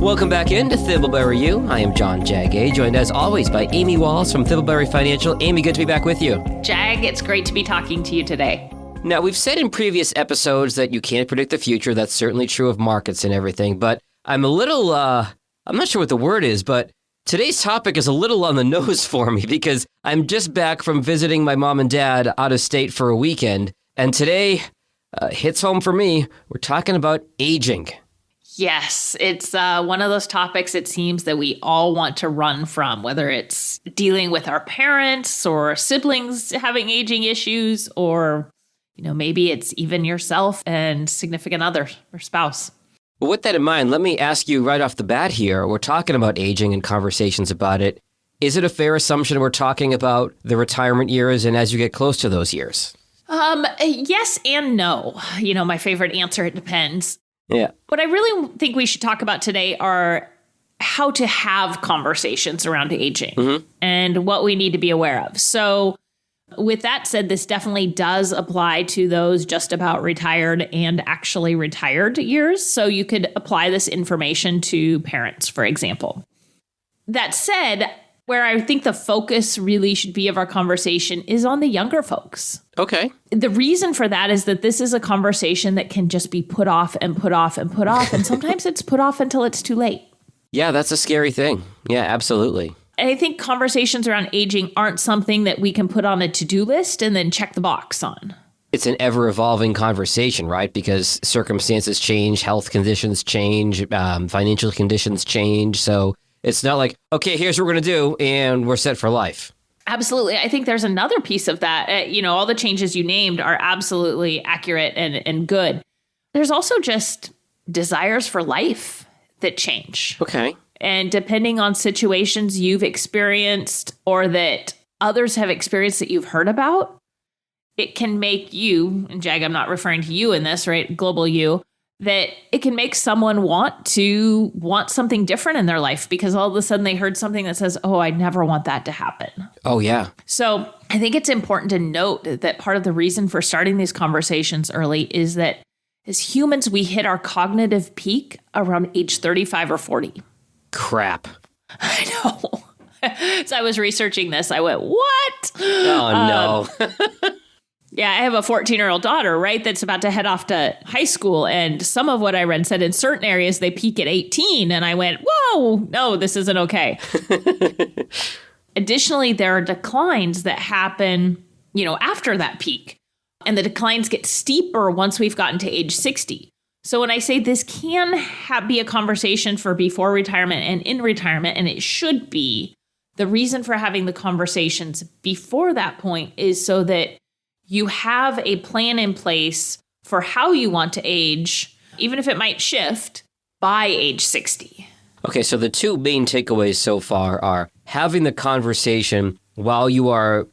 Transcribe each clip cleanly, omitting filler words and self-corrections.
Welcome back into Thimbleberry U. I am John Jagay, joined as always by Amy Walls from Thimbleberry Financial. Amy, good to be back with you. Jag, it's great to be talking to you today. Now, we've said in previous episodes that you can't predict the future. That's certainly true of markets and everything. But I'm a little, I'm not sure what the word is, but today's topic is a little on the nose for me because I'm just back from visiting my mom and dad out of state for a weekend. And today hits home for me. We're talking about aging. Yes, it's one of those topics it seems that we all want to run from, whether it's dealing with our parents or siblings having aging issues, or maybe it's even yourself and significant other or spouse. Well, with that in mind, let me ask you right off the bat here. We're talking about aging and conversations about it. Is it a fair assumption we're talking about the retirement years and as you get close to those years? Yes and no. My favorite answer, it depends. Yeah. What I really think we should talk about today are how to have conversations around aging and what we need to be aware of. So with that said, this definitely does apply to those just about retired and actually retired years. So you could apply this information to parents, for example. That said, where I think the focus really should be of our conversation is on the younger folks. Okay. The reason for that is that this is a conversation that can just be put off and put off and put off. And sometimes it's put off until it's too late. Yeah, that's a scary thing. Yeah, absolutely. And I think conversations around aging aren't something that we can put on a to-do list and then check the box on. It's an ever-evolving conversation, right? Because circumstances change, health conditions change, financial conditions change. So it's not like, okay, here's what we're going to do, and we're set for life. Absolutely. I think there's another piece of that. All the changes you named are absolutely accurate and good. There's also just desires for life that change. Okay. And depending on situations you've experienced or that others have experienced that you've heard about, it can make you, and Jag, I'm not referring to you in this, right? Global you, that it can make someone want something different in their life because all of a sudden they heard something that says, oh, I never want that to happen. Oh, yeah. So I think it's important to note that part of the reason for starting these conversations early is that as humans, we hit our cognitive peak around age 35 or 40. Crap. I know. As I was researching this, I went, what? Oh, no. Yeah, I have a 14-year-old daughter, right, that's about to head off to high school. And some of what I read said in certain areas they peak at 18. And I went, whoa, no, this isn't okay. Additionally, there are declines that happen, after that peak. And the declines get steeper once we've gotten to age 60. So when I say this can be a conversation for before retirement and in retirement, and it should be, the reason for having the conversations before that point is so that you have a plan in place for how you want to age, even if it might shift, by age 60. Okay, so the two main takeaways so far are having the conversation while you are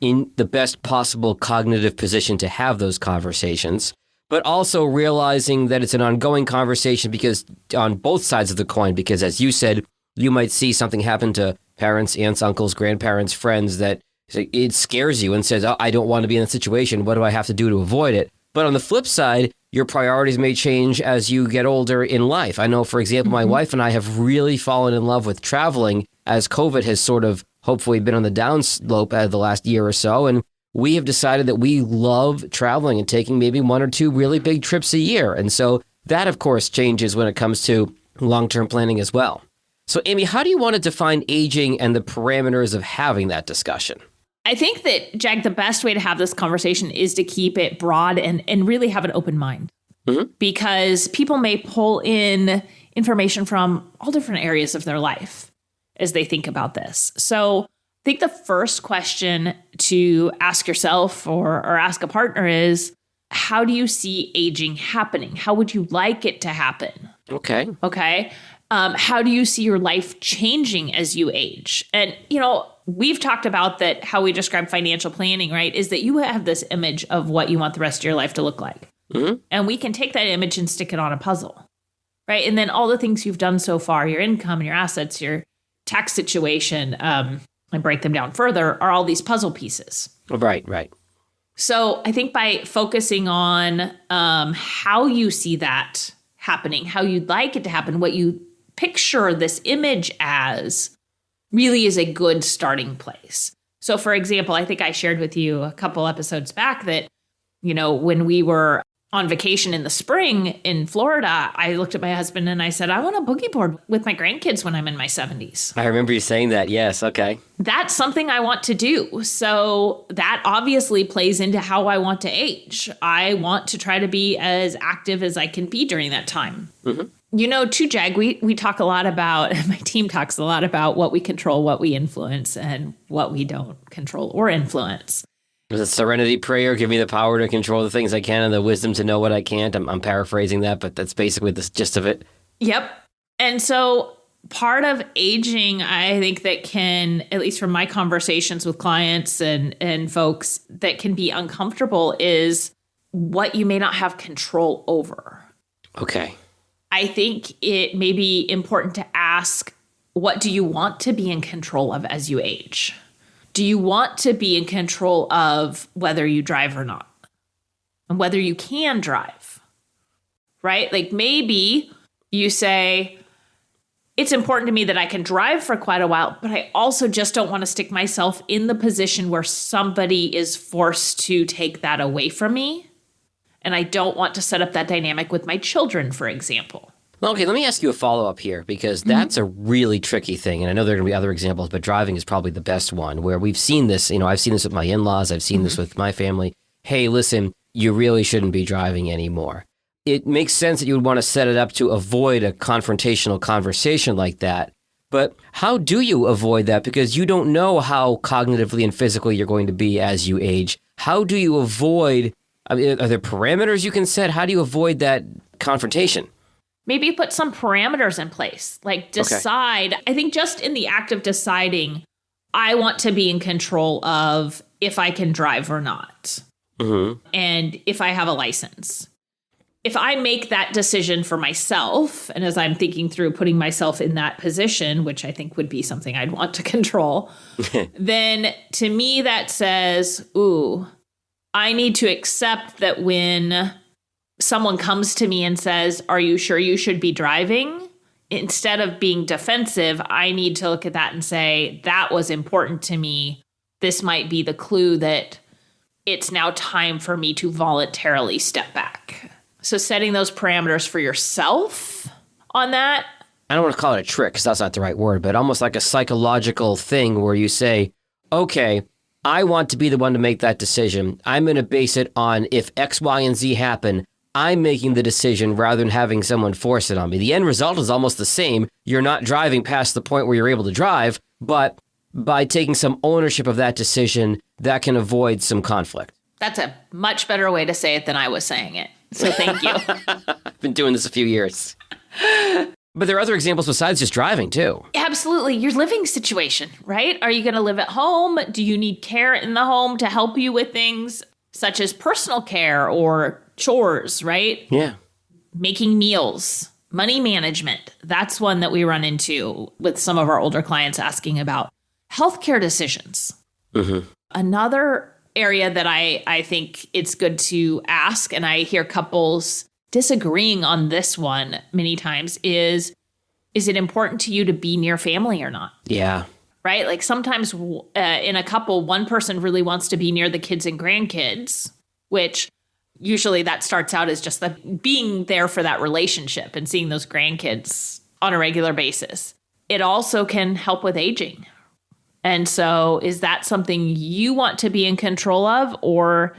in the best possible cognitive position to have those conversations, but also realizing that it's an ongoing conversation because on both sides of the coin, because as you said, you might see something happen to parents, aunts, uncles, grandparents, friends that it scares you and says, oh, I don't want to be in that situation. What do I have to do to avoid it? But on the flip side, your priorities may change as you get older in life. I know, for example, my wife and I have really fallen in love with traveling as COVID has sort of hopefully been on the downslope out of the last year or so. And we have decided that we love traveling and taking maybe one or two really big trips a year. And so that, of course, changes when it comes to long-term planning as well. So, Amy, how do you want to define aging and the parameters of having that discussion? I think that, Jag, the best way to have this conversation is to keep it broad and really have an open mind. Because people may pull in information from all different areas of their life as they think about this. So I think the first question to ask yourself or ask a partner is, how do you see aging happening? How would you like it to happen? Okay. How do you see your life changing as you age? And, we've talked about that, how we describe financial planning, right, is that you have this image of what you want the rest of your life to look like. And we can take that image and stick it on a puzzle, right? And then all the things you've done so far, your income and your assets, your tax situation, and break them down further, are all these puzzle pieces. Right. So I think by focusing on how you see that happening, how you'd like it to happen, what you picture, this image as really is a good starting place. So for example, I think I shared with you a couple episodes back that, when we were on vacation in the spring in Florida, I looked at my husband and I said, I want a boogie board with my grandkids when I'm in my 70s. I remember you saying that. Yes. Okay. That's something I want to do. So that obviously plays into how I want to age. I want to try to be as active as I can be during that time. Mm-hmm. Too, Jag, we talk a lot about, my team talks a lot about what we control, what we influence, and what we don't control or influence. The serenity prayer, give me the power to control the things I can and the wisdom to know what I can't. I'm paraphrasing that, but that's basically the gist of it. Yep. And so part of aging, I think that can, at least from my conversations with clients and folks, that can be uncomfortable is what you may not have control over. Okay. I think it may be important to ask, what do you want to be in control of as you age? Do you want to be in control of whether you drive or not? And whether you can drive, right? Like maybe you say, it's important to me that I can drive for quite a while, but I also just don't want to stick myself in the position where somebody is forced to take that away from me. And I don't want to set up that dynamic with my children, for example. Okay, let me ask you a follow-up here, because that's a really tricky thing. And I know there are going to be other examples, but driving is probably the best one, where we've seen this. I've seen this with my in-laws. I've seen this with my family. Hey, listen, you really shouldn't be driving anymore. It makes sense that you would want to set it up to avoid a confrontational conversation like that. But how do you avoid that? Because you don't know how cognitively and physically you're going to be as you age. How do you avoid, are there parameters you can set? How do you avoid that confrontation? Maybe put some parameters in place, like decide. Okay. I think just in the act of deciding, I want to be in control of if I can drive or not, and if I have a license. If I make that decision for myself, and as I'm thinking through putting myself in that position, which I think would be something I'd want to control, then to me that says, I need to accept that when someone comes to me and says, are you sure you should be driving? Instead of being defensive, I need to look at that and say, that was important to me. This might be the clue that it's now time for me to voluntarily step back. So setting those parameters for yourself on that. I don't want to call it a trick because that's not the right word, but almost like a psychological thing where you say, okay, I want to be the one to make that decision. I'm going to base it on if X, Y, and Z happen, I'm making the decision rather than having someone force it on me. The end result is almost the same. You're not driving past the point where you're able to drive, but by taking some ownership of that decision, that can avoid some conflict. That's a much better way to say it than I was saying it. So thank you. I've been doing this a few years. But there are other examples besides just driving, too. Absolutely. Your living situation, right? Are you going to live at home? Do you need care in the home to help you with things such as personal care or chores, right? Yeah. Making meals, money management. That's one that we run into with some of our older clients asking about. Healthcare decisions. Another area that I think it's good to ask, and I hear couples disagreeing on this one many times, is it important to you to be near family or not? Yeah. Right? Like sometimes in a couple, one person really wants to be near the kids and grandkids, which usually that starts out as just being there for that relationship and seeing those grandkids on a regular basis. It also can help with aging. And so is that something you want to be in control of? Or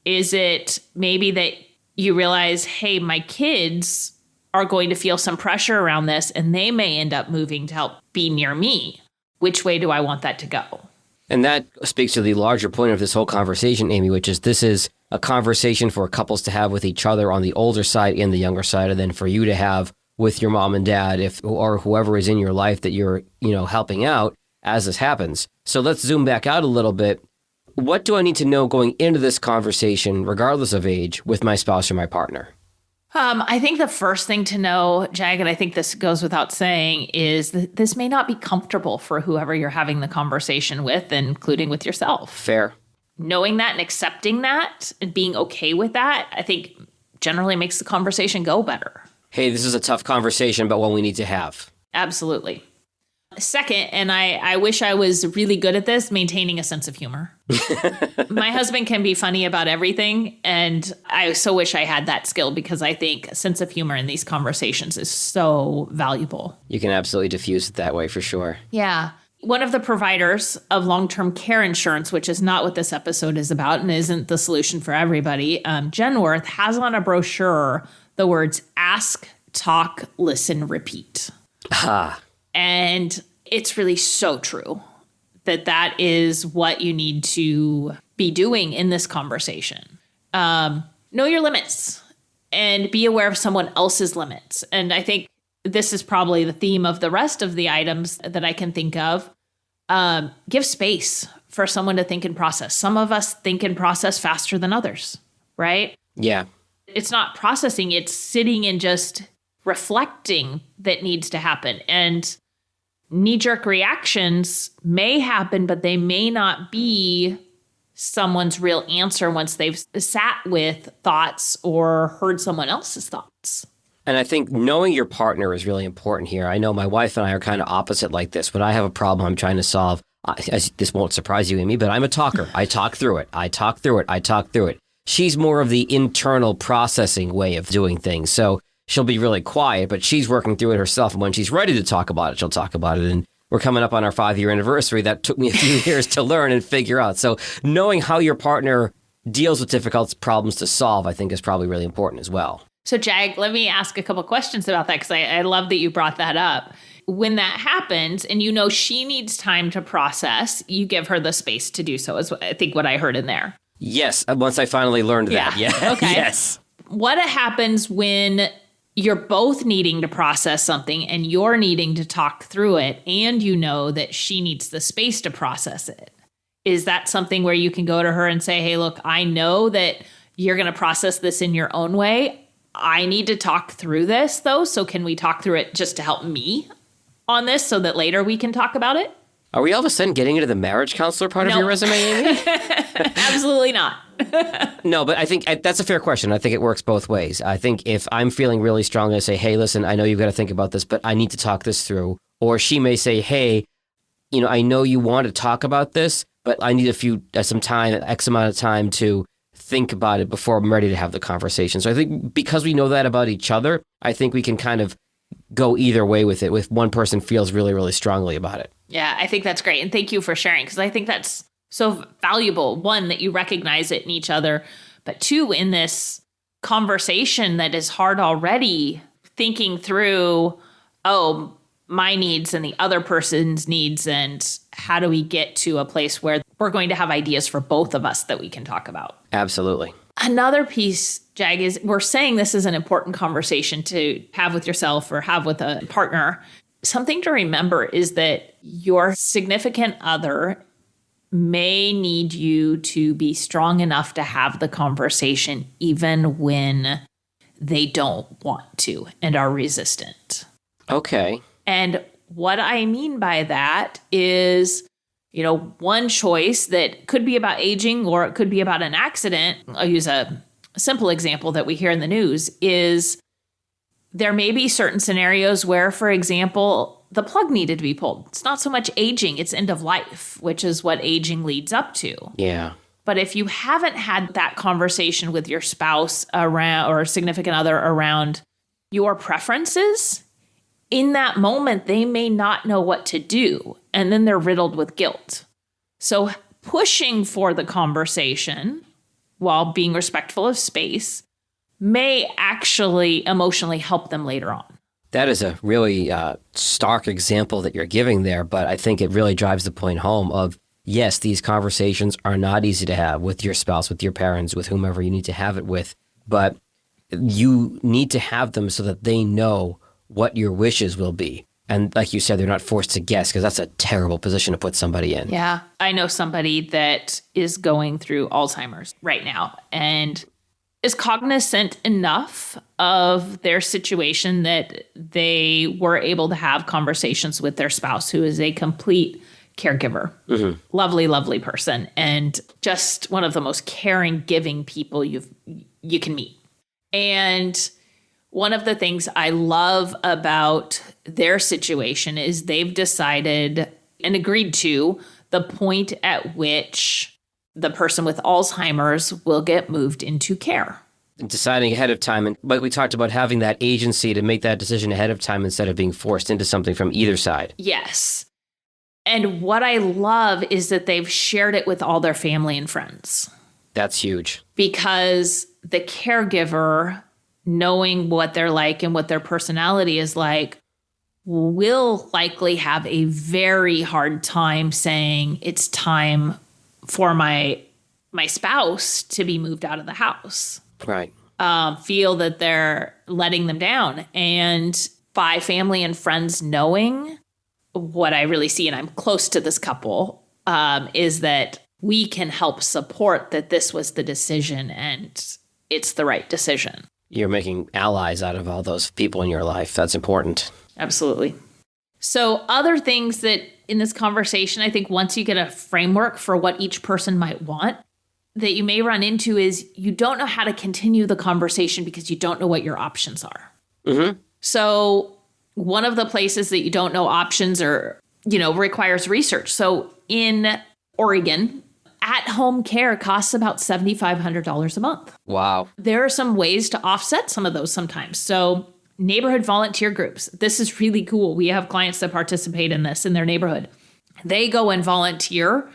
is it maybe that you realize, hey, my kids are going to feel some pressure around this and they may end up moving to help be near me? Which way do I want that to go? And that speaks to the larger point of this whole conversation, Amy, which is this is a conversation for couples to have with each other on the older side and the younger side, and then for you to have with your mom and dad or whoever is in your life that you're, helping out as this happens. So let's zoom back out a little bit. What do I need to know going into this conversation, regardless of age, with my spouse or my partner? I think the first thing to know, Jag, and I think this goes without saying, is that this may not be comfortable for whoever you're having the conversation with, including with yourself. Fair. Knowing that and accepting that and being okay with that, I think generally makes the conversation go better. Hey, this is a tough conversation, but one we need to have. Absolutely. Second, and I wish I was really good at this, maintaining a sense of humor. My husband can be funny about everything, and I so wish I had that skill because I think a sense of humor in these conversations is so valuable. You can absolutely diffuse it that way for sure. Yeah. One of the providers of long-term care insurance, which is not what this episode is about and isn't the solution for everybody, Genworth has on a brochure the words ask, talk, listen, repeat. And it's really so true that is what you need to be doing in this conversation. Know your limits and be aware of someone else's limits. And I think this is probably the theme of the rest of the items that I can think of. Give space for someone to think and process. Some of us think and process faster than others, right? Yeah. It's not processing, it's sitting and just reflecting that needs to happen. And knee-jerk reactions may happen, but they may not be someone's real answer once they've sat with thoughts or heard someone else's thoughts. And I think knowing your partner is really important here. I know my wife and I are kind of opposite like this. When I have a problem I'm trying to solve, this won't surprise you and me, but I'm a talker. I talk through it. She's more of the internal processing way of doing things. So she'll be really quiet, but she's working through it herself. And when she's ready to talk about it, she'll talk about it. And we're coming up on our 5-year anniversary. That took me a few years to learn and figure out. So knowing how your partner deals with difficult problems to solve, I think is probably really important as well. So Jag, let me ask a couple questions about that because I love that you brought that up. When that happens and you know she needs time to process, you give her the space to do so, is I think what I heard in there. Yes, once I finally learned that. Yeah. Okay. Yes. What happens when you're both needing to process something and you're needing to talk through it and you know that she needs the space to process it? Is that something where you can go to her and say, hey, look, I know that you're going to process this in your own way. I need to talk through this, though. So can we talk through it just to help me on this so that later we can talk about it? Are we all of a sudden getting into the marriage counselor part of your resume, Amy? Absolutely not. No, but I think that's a fair question. I think it works both ways. I think if I'm feeling really strongly, I say, hey, listen, I know you've got to think about this, but I need to talk this through. Or she may say, hey, I know you want to talk about this, but I need some time, X amount of time to think about it before I'm ready to have the conversation. So I think because we know that about each other, I think we can kind of go either way with it if one person feels really, really strongly about it. Yeah, I think that's great. And thank you for sharing because I think that's so valuable. One, that you recognize it in each other, but two, in this conversation that is hard already, thinking through, my needs and the other person's needs, and how do we get to a place where we're going to have ideas for both of us that we can talk about. Absolutely. Another piece, Jag, is we're saying this is an important conversation to have with yourself or have with a partner. Something to remember is that your significant other may need you to be strong enough to have the conversation even when they don't want to and are resistant. Okay. And what I mean by that is, one choice that could be about aging or it could be about an accident. I'll use a simple example that we hear in the news is there may be certain scenarios where, for example, the plug needed to be pulled. It's not so much aging, it's end of life, which is what aging leads up to. Yeah. But if you haven't had that conversation with your spouse around or significant other around your preferences, in that moment, they may not know what to do. And then they're riddled with guilt. So pushing for the conversation while being respectful of space may actually emotionally help them later on. That is a really stark example that you're giving there, but I think it really drives the point home of, yes, these conversations are not easy to have with your spouse, with your parents, with whomever you need to have it with, but you need to have them so that they know what your wishes will be. And like you said, they're not forced to guess because that's a terrible position to put somebody in. Yeah. I know somebody that is going through Alzheimer's right now and is cognizant enough of their situation that they were able to have conversations with their spouse, who is a complete caregiver. Mm-hmm. Lovely, lovely person. And just one of the most caring, giving people you can meet. And One of the things I love about their situation is they've decided and agreed to the point at which the person with Alzheimer's will get moved into care. Deciding ahead of time. But we talked about having that agency to make that decision ahead of time instead of being forced into something from either side. Yes. And what I love is that they've shared it with all their family and friends. That's huge. Because the caregiver, knowing what they're like and what their personality is like, will likely have a very hard time saying it's time for my spouse to be moved out of the house. Right. Feel that they're letting them down. And by family and friends knowing, what I really see, and I'm close to this couple, is that we can help support that this was the decision and it's the right decision. You're making allies out of all those people in your life. That's important. Absolutely. So other things that in this conversation, I think once you get a framework for what each person might want, that you may run into is you don't know how to continue the conversation because you don't know what your options are. Mm-hmm. So one of the places that you don't know options or, requires research. So in Oregon, at-home care costs about $7,500 a month. Wow. There are some ways to offset some of those sometimes. So neighborhood volunteer groups. This is really cool. We have clients that participate in this in their neighborhood. They go and volunteer,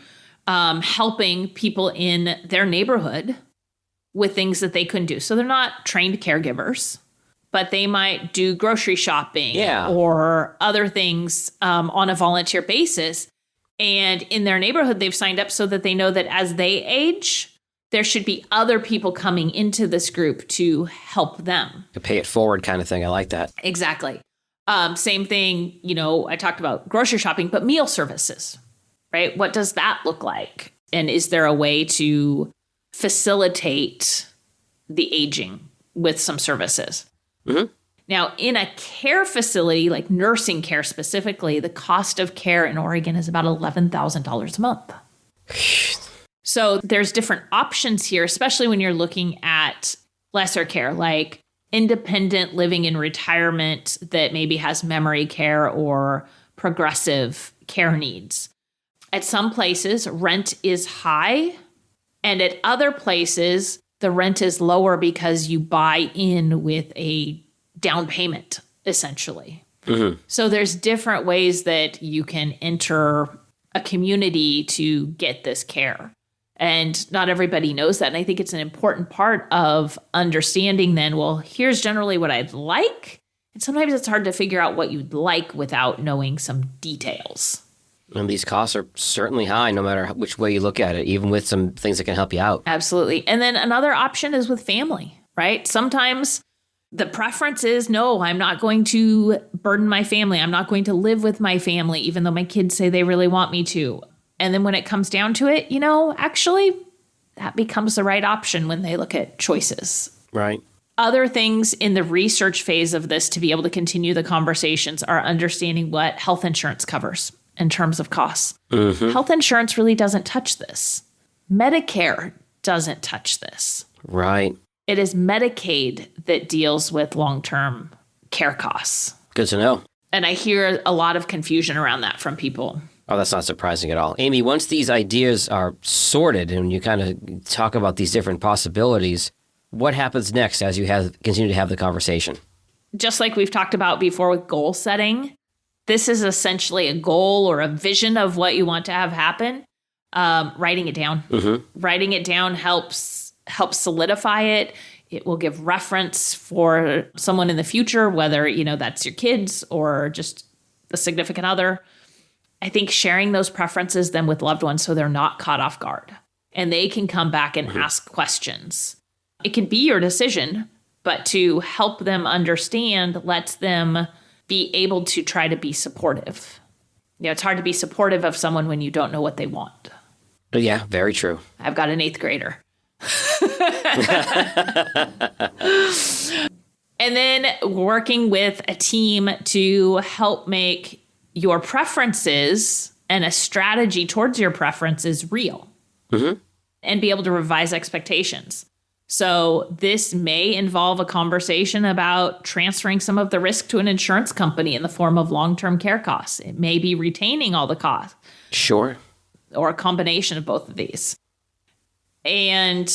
helping people in their neighborhood with things that they couldn't do. So they're not trained caregivers, but they might do grocery shopping or other things on a volunteer basis. And in their neighborhood, they've signed up so that they know that as they age, there should be other people coming into this group to help them. A pay it forward kind of thing. I like that. Exactly. Same thing, I talked about grocery shopping, but meal services, right? What does that look like? And is there a way to facilitate the aging with some services? Mm-hmm. Now, in a care facility, like nursing care specifically, the cost of care in Oregon is about $11,000 a month. So there's different options here, especially when you're looking at lesser care, like independent living in retirement that maybe has memory care or progressive care needs. At some places, rent is high, and at other places, the rent is lower because you buy in with a down payment, essentially. Mm-hmm. So there's different ways that you can enter a community to get this care. And not everybody knows that. And I think it's an important part of understanding then, well, here's generally what I'd like. And sometimes it's hard to figure out what you'd like without knowing some details. And these costs are certainly high, no matter which way you look at it, even with some things that can help you out. Absolutely. And then another option is with family, right? Sometimes the preference is, no, I'm not going to burden my family. I'm not going to live with my family, even though my kids say they really want me to. And then when it comes down to it, actually, that becomes the right option when they look at choices. Right. Other things in the research phase of this to be able to continue the conversations are understanding what health insurance covers in terms of costs. Mm-hmm. Health insurance really doesn't touch this. Medicare doesn't touch this. Right. It is Medicaid that deals with long-term care costs. Good to know. And I hear a lot of confusion around that from people. Oh, that's not surprising at all. Amy, once these ideas are sorted and you kind of talk about these different possibilities, what happens next as you continue to have the conversation? Just like we've talked about before with goal setting, this is essentially a goal or a vision of what you want to have happen. Writing it down. Mm-hmm. Writing it down helps solidify it. It will give reference for someone in the future, whether, that's your kids or just a significant other. I think sharing those preferences then with loved ones so they're not caught off guard and they can come back and ask questions. It can be your decision, but to help them understand lets them be able to try to be supportive. It's hard to be supportive of someone when you don't know what they want. Yeah, very true. I've got an 8th grader. And then working with a team to help make your preferences and a strategy towards your preferences real. Mm-hmm. And be able to revise expectations. So this may involve a conversation about transferring some of the risk to an insurance company in the form of long-term care costs. It may be retaining all the costs. Sure. Or a combination of both of these. And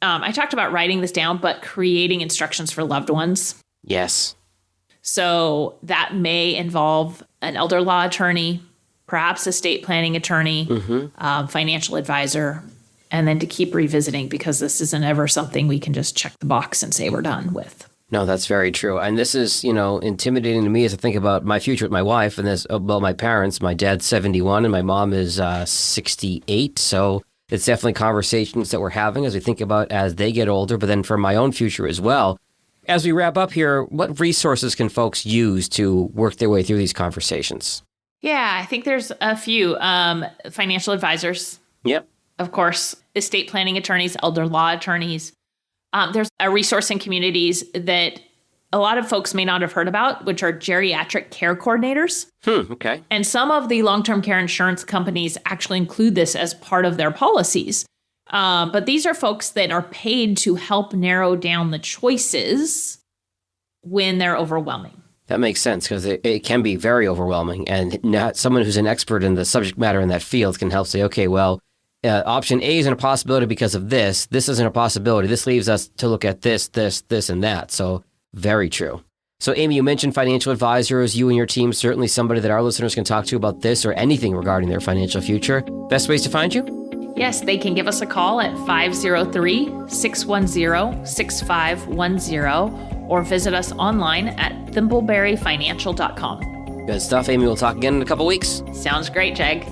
I talked about writing this down, but creating instructions for loved ones. Yes. So that may involve an elder law attorney, perhaps estate planning attorney, financial advisor, and then to keep revisiting, because this isn't ever something we can just check the box and say we're done with. No, that's very true. And this is, intimidating to me as I think about my future with my wife and my parents. My dad's 71 and my mom is 68. So it's definitely conversations that we're having as we think about as they get older, but then for my own future as well. As we wrap up here, what resources can folks use to work their way through these conversations? Yeah, I think there's a few. Financial advisors. Yep. Of course, estate planning attorneys, elder law attorneys. There's a resource in communities that a lot of folks may not have heard about, which are geriatric care coordinators. Okay. And some of the long-term care insurance companies actually include this as part of their policies. But these are folks that are paid to help narrow down the choices when they're overwhelming. That makes sense, because it can be very overwhelming. And not someone who's an expert in the subject matter in that field can help say, okay, well, option A isn't a possibility because of this. This isn't a possibility. This leaves us to look at this, and that. So very true. So Amy, you mentioned financial advisors. You and your team, certainly somebody that our listeners can talk to about this or anything regarding their financial future. Best ways to find you? Yes, they can give us a call at 503-610-6510 or visit us online at thimbleberryfinancial.com. Good stuff, Amy. We'll talk again in a couple weeks. Sounds great, Jag.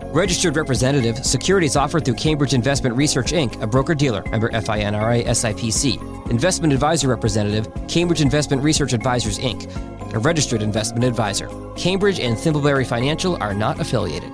Registered representative, securities offered through Cambridge Investment Research, Inc., a broker-dealer, member FINRA SIPC. Investment advisor representative, Cambridge Investment Research Advisors, Inc., a registered investment advisor. Cambridge and Thimbleberry Financial are not affiliated.